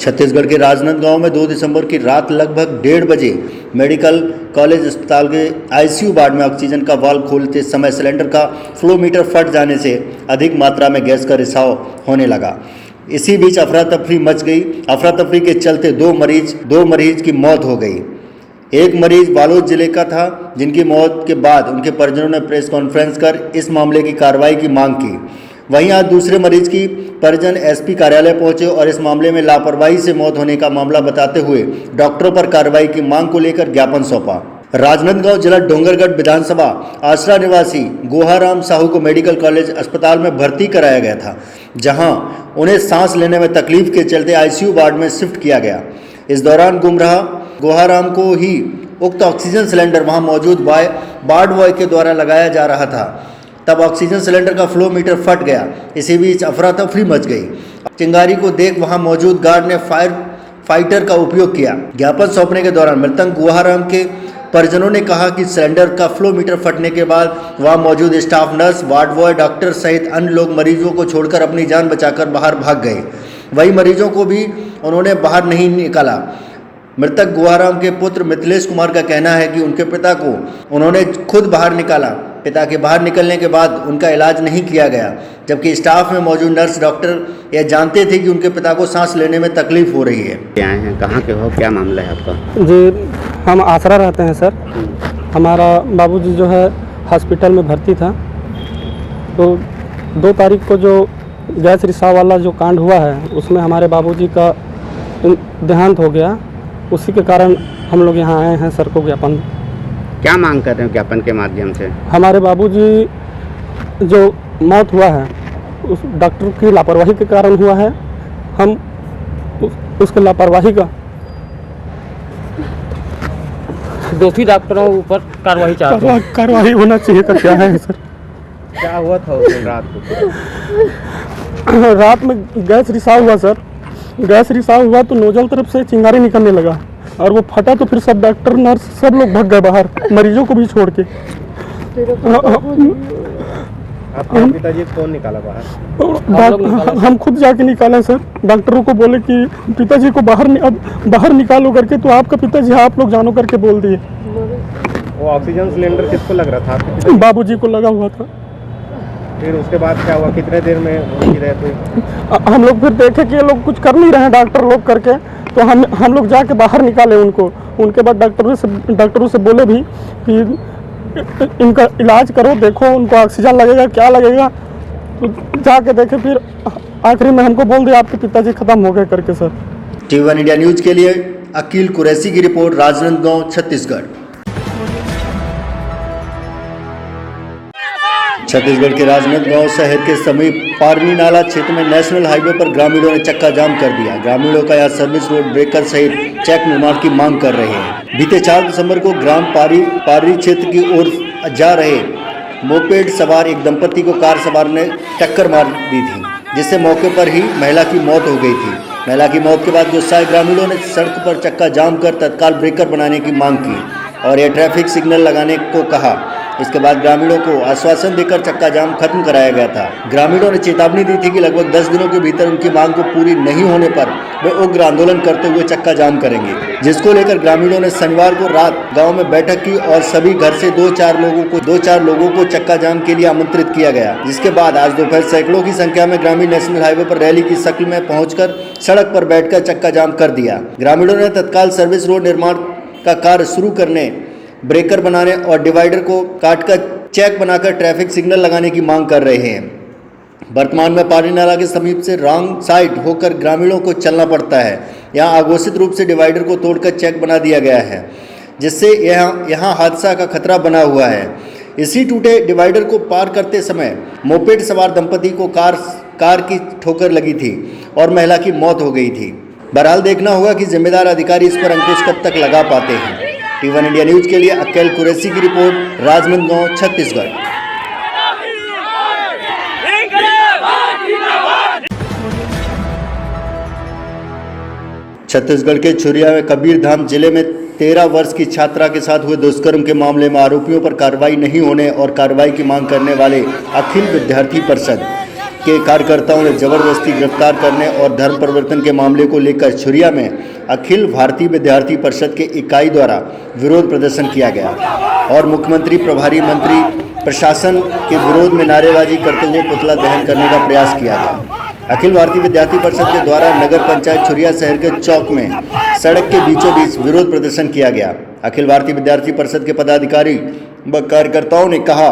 छत्तीसगढ़ के राजनांदगांव में 2 दिसंबर की रात लगभग 1:30 बजे मेडिकल कॉलेज अस्पताल के आईसीयू वार्ड में ऑक्सीजन का वाल्व खोलते समय सिलेंडर का फ्लो मीटर फट जाने से अधिक मात्रा में गैस का रिसाव होने लगा। इसी बीच अफरा तफरी मच गई। अफरा तफरी के चलते दो मरीज की मौत हो गई। एक मरीज बालोद जिले का था, जिनकी मौत के बाद उनके परिजनों ने प्रेस कॉन्फ्रेंस कर इस मामले की कार्रवाई की मांग की। वहीं आज दूसरे मरीज की परिजन एसपी कार्यालय पहुंचे और इस मामले में लापरवाही से मौत होने का मामला बताते हुए डॉक्टरों पर कार्रवाई की मांग को लेकर ज्ञापन सौंपा। राजनांदगांव जिला डोंगरगढ़ विधानसभा आसरा निवासी गुहाराम साहू को मेडिकल कॉलेज अस्पताल में भर्ती कराया गया था, जहां उन्हें सांस लेने में तकलीफ के चलते आईसीयू वार्ड में शिफ्ट किया गया। इस दौरान गुहाराम को ही उक्त ऑक्सीजन सिलेंडर वहां मौजूद वार्ड बॉय के द्वारा लगाया जा रहा था। तब ऑक्सीजन सिलेंडर का फ्लो मीटर फट गया। इसी बीच अफरा तफरी मच गई। चिंगारी को देख वहां मौजूद गार्ड ने फाइटर का उपयोग किया। ज्ञापन सौंपने के दौरान मृतक गुहाराम के परिजनों ने कहा कि सिलेंडर का फ्लो मीटर फटने के बाद वहां मौजूद staff nurse, ward boy, doctor सहित अन्य लोग मरीजों को छोड़कर अपनी जान बचाकर बाहर भाग गए। वही मरीजों को भी उन्होंने बाहर नहीं निकाला। मृतक गुहाराम के पुत्र मिथिलेश कुमार का कहना है कि उनके पिता को उन्होंने खुद बाहर निकाला। पिता के बाहर निकलने के बाद उनका इलाज नहीं किया गया, जबकि स्टाफ में मौजूद नर्स, डॉक्टर यह जानते थे कि उनके पिता को सांस लेने में तकलीफ हो रही है। क्या हैं, कहाँ के हो, क्या मामला है आपका? जी, हम आसरा रहते हैं सर। हमारा बाबूजी जो है हॉस्पिटल में भर्ती था, तो 2 तारीख को जो गैस रिसाव वाला जो कांड हुआ है उसमें हमारे बाबूजी का देहांत हो गया। उसी के कारण हम लोग यहाँ आए हैं सर को ज्ञापन। क्या मांग कर रहे हो ज्ञापन के माध्यम से? हमारे बाबूजी जो मौत हुआ है उस डॉक्टर की लापरवाही के कारण हुआ है। हम उसके लापरवाही का दोषी डॉक्टरों के ऊपर कार्रवाई होना चाहिए। कर क्या है सर? क्या हुआ था उस दिन रात को? रात में गैस रिसाव हुआ सर। गैस रिसाव हुआ तो नोजल तरफ से चिंगारी निकलने लगा और वो फटा, तो फिर सब डॉक्टर नर्स सब लोग भाग गए बाहर, मरीजों को भी छोड़ के। आपके पिताजी को कौन निकाला बाहर? हम खुद जाके निकाले सर। डॉक्टरों को बोले कि पिताजी को बाहर निकालो करके, तो आपका पिताजी आप लोग जानो करके बोल दिए। वो ऑक्सीजन सिलेंडर किसको लग रहा था? बाबूजी को लगा हुआ था। फिर उसके बाद क्या हुआ, कितने देर में उनकी डेथ हुई? हम लोग फिर देखे कि ये लोग कुछ कर नहीं रहे हैं डॉक्टर लोग करके, तो हम लोग जाके बाहर निकाले उनको। उनके बाद डॉक्टरों से बोले भी कि इनका इलाज करो, देखो उनको ऑक्सीजन लगेगा क्या लगेगा। तो जाके देखे, फिर आखिरी में हमको बोल दिया आपके पिताजी खत्म हो गए करके सर। TV1 इंडिया न्यूज के लिए अकील कुरैशी की रिपोर्ट, राजनांदगांव, छत्तीसगढ़। छत्तीसगढ़ के राजनांदगांव शहर के समीप पारनी नाला क्षेत्र में नेशनल हाईवे पर ग्रामीणों ने चक्का जाम कर दिया। ग्रामीणों का यह सर्विस रोड ब्रेकर सहित चेक निर्माण की मांग कर रहे हैं। बीते 4 दिसंबर को ग्राम पारी क्षेत्र की ओर जा रहे मोपेड सवार एक दंपति को कार सवार ने टक्कर मार दी थी, जिससे मौके पर ही महिला की मौत हो गई थी। महिला की मौत के बाद गुस्साए ग्रामीणों ने सड़क पर चक्का जाम कर तत्काल ब्रेकर बनाने की मांग की और यह ट्रैफिक सिग्नल लगाने को कहा। इसके बाद ग्रामीणों को आश्वासन देकर चक्का जाम खत्म कराया गया था। ग्रामीणों ने चेतावनी दी थी कि लगभग 10 दिनों के भीतर उनकी मांग को पूरी नहीं होने पर वे उग्र आंदोलन करते हुए चक्का जाम करेंगे, जिसको लेकर ग्रामीणों ने शनिवार को रात गांव में बैठक की और सभी घर से 2-4 लोगों को चक्का जाम के लिए आमंत्रित किया गया। जिसके बाद आज दोपहर सैकड़ों की संख्या में ग्रामीण नेशनल हाईवे पर रैली की शक्ल में पहुंचकर सड़क पर बैठकर चक्का जाम कर दिया। ग्रामीणों ने तत्काल सर्विस रोड निर्माण का कार्य शुरू करने, ब्रेकर बनाने और डिवाइडर को काटकर चेक बनाकर ट्रैफिक सिग्नल लगाने की मांग कर रहे हैं। वर्तमान में पानी नाला के समीप से रॉन्ग साइड होकर ग्रामीणों को चलना पड़ता है। यहां अघोषित रूप से डिवाइडर को तोड़कर चेक बना दिया गया है, जिससे यहां हादसा का खतरा बना हुआ है। इसी टूटे डिवाइडर को पार करते समय मोपेड सवार दंपति को कार की ठोकर लगी थी और महिला की मौत हो गई थी। बहरहाल देखना होगा कि जिम्मेदार अधिकारी इस पर अंकुश कब तक लगा पाते हैं। TV1 इंडिया न्यूज के लिए अकील कुरैशी की रिपोर्ट, राजनांदगांव, छत्तीसगढ़। छत्तीसगढ़ के छुरिया में कबीरधाम जिले में 13 वर्ष की छात्रा के साथ हुए दुष्कर्म के मामले में आरोपियों पर कार्रवाई नहीं होने और कार्रवाई की मांग करने वाले अखिल विद्यार्थी परिषद के कार्यकर्ताओं ने जबरदस्ती गिरफ्तार करने और धर्म परिवर्तन के मामले को लेकर छुरिया में अखिल भारतीय विद्यार्थी परिषद के इकाई द्वारा विरोध प्रदर्शन किया गया और मुख्यमंत्री प्रभारी मंत्री प्रशासन के विरोध में नारेबाजी करते हुए पुतला दहन करने का प्रयास किया गया। अखिल भारतीय विद्यार्थी परिषद के द्वारा नगर पंचायत छुरिया शहर के चौक में सड़क के बीचों बीच विरोध प्रदर्शन किया गया। अखिल भारतीय विद्यार्थी परिषद के पदाधिकारी व कार्यकर्ताओं ने कहा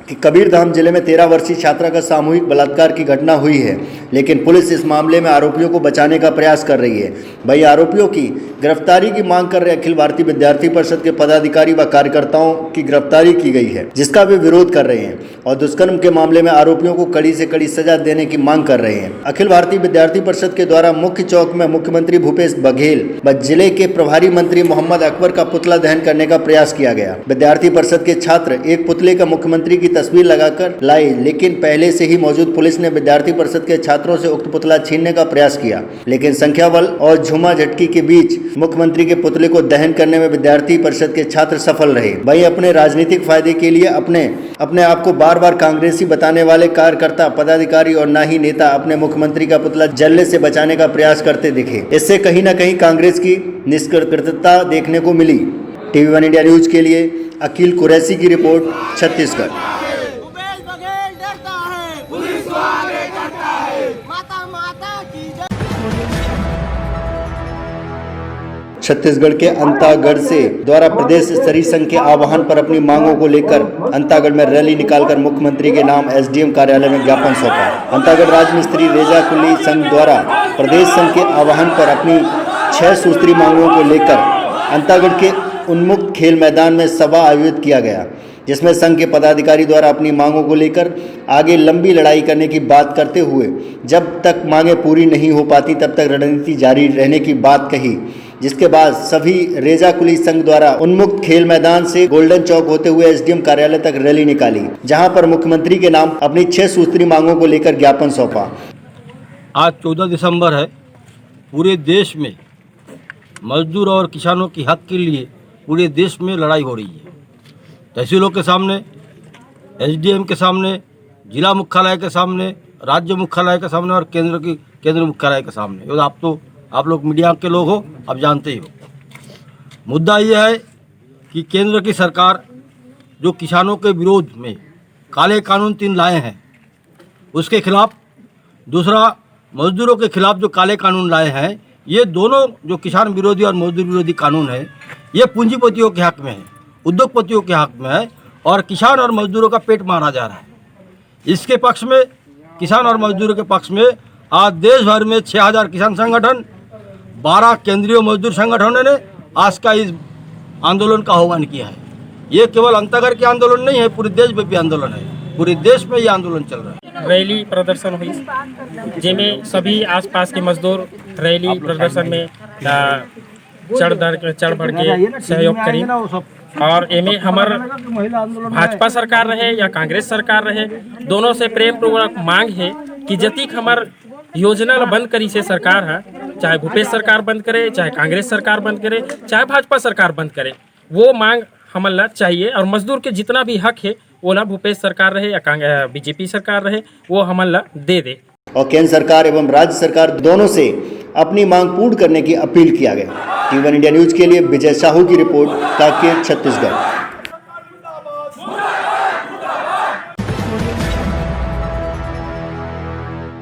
कि कबीरधाम जिले में 13 वर्षीय छात्रा का सामूहिक बलात्कार की घटना हुई है, लेकिन पुलिस इस मामले में आरोपियों को बचाने का प्रयास कर रही है। वही आरोपियों की गिरफ्तारी की मांग कर रहे अखिल भारतीय विद्यार्थी परिषद के पदाधिकारी व कार्यकर्ताओं की गिरफ्तारी की गई है, जिसका वे विरोध कर रहे हैं और दुष्कर्म के मामले में आरोपियों को कड़ी से कड़ी सजा देने की मांग कर रहे हैं। अखिल भारतीय विद्यार्थी परिषद के द्वारा मुख्य चौक में मुख्यमंत्री भूपेश बघेल व जिले के प्रभारी मंत्री मोहम्मद अकबर का पुतला दहन करने का प्रयास किया गया। विद्यार्थी परिषद के छात्र एक पुतले का मुख्यमंत्री की तस्वीर लगाकर लाए, लेकिन पहले से ही मौजूद पुलिस ने विद्यार्थी परिषद के छात्रों से उक्त पुतला छीनने का प्रयास किया, लेकिन संख्या बल और झुमा झटकी के बीच मुख्यमंत्री के पुतले को दहन करने में विद्यार्थी परिषद के छात्र सफल रहे। वहीं अपने राजनीतिक फायदे के लिए अपने आप को बार बार कांग्रेसी बताने वाले कार्यकर्ता पदाधिकारी और ना ही नेता अपने मुख्यमंत्री का पुतला जलने से बचाने का प्रयास करते दिखे। इससे कहीं न कहीं कांग्रेस की निष्क्रियता देखने को मिली। TV1 इंडिया न्यूज के लिए अकील कुरैशी की रिपोर्ट, छत्तीसगढ़। भूपेश बघेल डरता है, पुलिस को आगे करता है, माता माता की जय। छत्तीसगढ़ के अंतागढ़ से द्वारा प्रदेश स्तरीय संघ के आह्वान पर अपनी मांगों को लेकर अंतागढ़ में रैली निकालकर मुख्यमंत्री के नाम SDM कार्यालय में ज्ञापन सौंपा। अंतागढ़ राजमिस्त्री रेजा कुली संघ द्वारा प्रदेश संघ के आह्वान पर अपनी 6 सूत्री मांगों को लेकर अंतागढ़ के उन्मुक्त खेल मैदान में सभा आयोजित किया गया, जिसमें संघ के पदाधिकारी द्वारा अपनी मांगों को लेकर आगे लंबी लड़ाई करने की बात करते हुए जब तक मांगें पूरी नहीं हो पाती तब तक रणनीति जारी रहने की बात कही, जिसके बाद सभी रेजा कुली संघ द्वारा उन्मुक्त खेल मैदान से गोल्डन चौक होते हुए SDM कार्यालय तक रैली निकाली, जहां पर मुख्यमंत्री के नाम अपनी 6 सूत्री मांगों को लेकर ज्ञापन सौंपा। आज 14 दिसंबर है। पूरे देश में मजदूर और किसानों की हक के लिए पूरे देश में लड़ाई हो रही है। तहसीलों के सामने, SDM के सामने, जिला मुख्यालय के सामने, राज्य मुख्यालय के सामने और केंद्र मुख्यालय के सामने। और आप लोग मीडिया के लोग हो, आप जानते ही हो। मुद्दा यह है कि केंद्र की सरकार जो किसानों के विरोध में काले कानून 3 लाए हैं, उसके खिलाफ, दूसरा मजदूरों के खिलाफ जो काले कानून लाए हैं, ये दोनों जो किसान विरोधी और मजदूर विरोधी कानून है, ये पूंजीपतियों के हक में है, उद्योगपतियों के हक में है और किसान और मजदूरों का पेट मारा जा रहा है। इसके पक्ष में, किसान और मजदूरों के पक्ष में आज देश भर में 6000 किसान संगठन, 12 केंद्रीय मजदूर संगठनों ने आज का इस आंदोलन का आह्वान किया है। ये केवल अंतागढ़ के आंदोलन नहीं है, पूरे देशव्यापी आंदोलन है। पूरे देश में ये आंदोलन चल रहा है। रैली प्रदर्शन हुई, जिसमें सभी आसपास के मजदूर रैली प्रदर्शन में चढ़ बढ़ के सहयोग करी। और एमे हमार भाजपा सरकार रहे या कांग्रेस सरकार रहे, दोनों से प्रेम पूर्वक मांग है कि जतिक हमार योजना बंद करी से सरकार है, चाहे भूपेश सरकार बंद करे, चाहे कांग्रेस सरकार बंद करे, चाहे भाजपा सरकार बंद करे, वो मांग हमला चाहिए। और मजदूर के जितना भी हक है वो ना भूपेश सरकार रहे या बीजेपी सरकार रहे, वो हमला दे दे। और केंद्र सरकार एवं राज्य सरकार दोनों से अपनी मांग पूर्ण करने की अपील किया गया। TV1 इंडिया न्यूज के लिए विजय साहू की रिपोर्ट, कांकेर, छत्तीसगढ़।